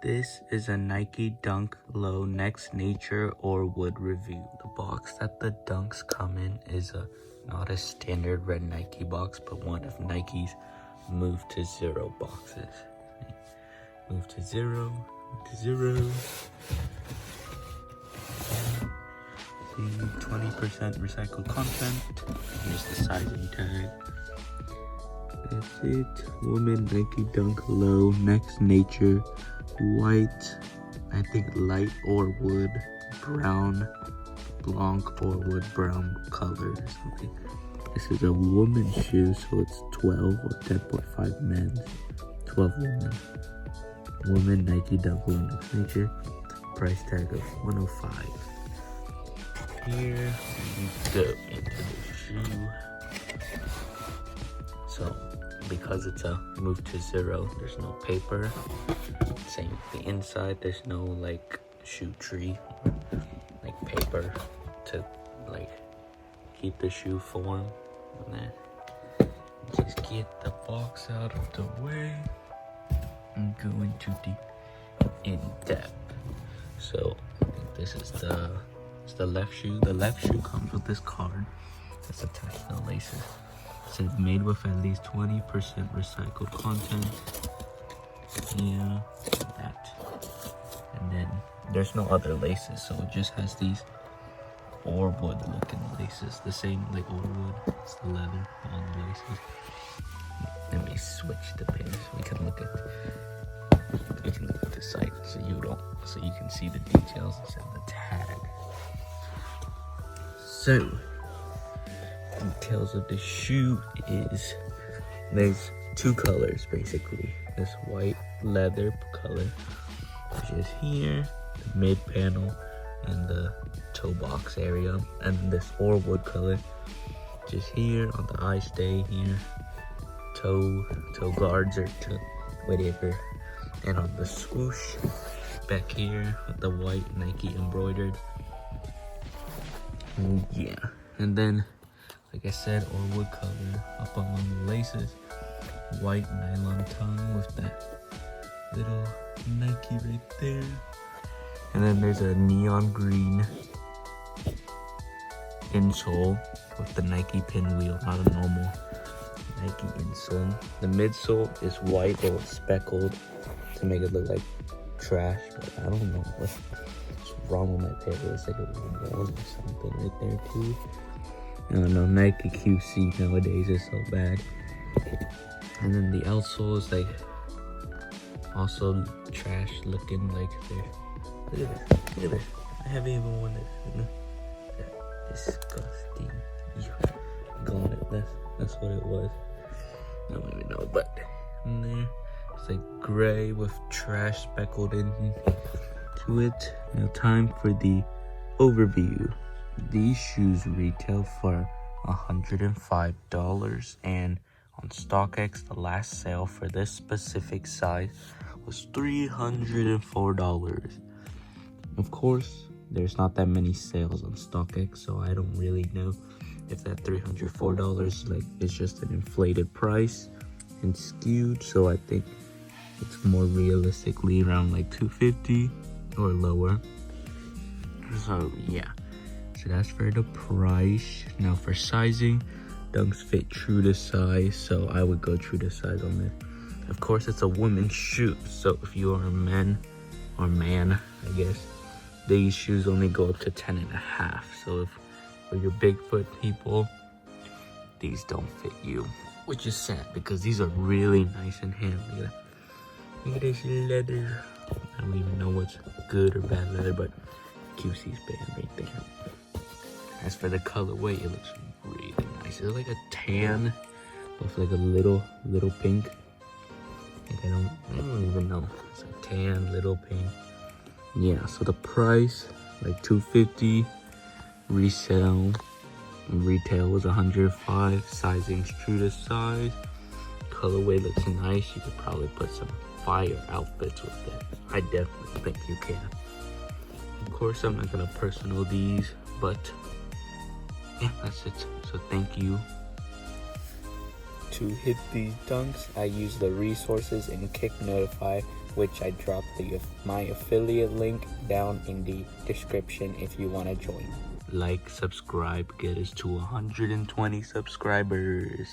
This is a Nike Dunk Low Next Nature Orewood review. The box that the Dunks come in is not a standard red Nike box, but one of Nike's Move to Zero boxes. Move to zero, move to zero. See, 20% recycled content. Here's the sizing tag. That's it. Woman Nike Dunk Low Next Nature. White, I think light Orewood, brown, blanc Orewood, brown color or something. This is a woman's shoe, so it's 12 or 10.5 men's, 12 women. Woman Nike Dunk Low Next Nature, price tag of $105. Here we go into the shoe. So, because it's a Move to Zero, there's no paper. Same with the inside, there's no like shoe tree or like paper to like keep the shoe form. And then just get the box out of the way and go into the in-depth. So this is the left shoe. The left shoe comes with this card that's attached to the laces. It says made with at least 20% recycled content. Yeah, that. And then there's no other laces, so it just has these Orewood looking laces. The same like Orewood. It's the leather on the laces. Let me switch the pins. We can look at the site so you can see the details instead of the tag. So details of the shoe is there's two colors basically. This white leather color, which is here, the mid panel and the toe box area, and this Orewood color, just here on the eye stay here, toe guards or toe whatever, and on the swoosh back here with the white Nike embroidered. Yeah, and then like I said, Orewood color up along the laces. White nylon tongue with that little Nike right there. And then there's a neon green insole with the Nike pinwheel, not a normal Nike insole. The midsole is white or speckled to make it look like trash, but I don't know what's wrong with my paper. It's like a little or something right there too. I don't know, Nike QC nowadays is so bad. And then the outsole is like also trash looking, like there. Look at this. I haven't even worn this. Disgusting. Gone it. That's what it was. I don't even know, but in there it's like gray with trash speckled into it. Now time for the overview. These shoes retail for $105, and on StockX, the last sale for this specific size was $304. Of course, there's not that many sales on StockX, so I don't really know if that $304 like is just an inflated price and skewed. So I think it's more realistically around like $250 or lower. So yeah, so that's for the price. Now for sizing, Dunks fit true to size, so I would go true to size on this. Of course, it's a women's shoe, so if you are a man, I guess, these shoes only go up to 10.5. So if for your Bigfoot people, these don't fit you, which is sad because these are really nice and handy. Look at this leather. I don't even know what's good or bad leather, but QC's band right there. As for the colorway, it looks really nice. It's like a tan with like a little pink. I don't even know. It's a tan, little pink. Yeah, so the price like $250. Retail was $105. Sizing's true to size. Colorway looks nice. You could probably put some fire outfits with that. I definitely think you can. Of course, I'm not gonna personal these, but yeah, that's it. So thank you. To hit these dunks, I use the resources in Kick Notify which I dropped my affiliate link down in the description if you want to join. Like, subscribe, get us to 120 subscribers.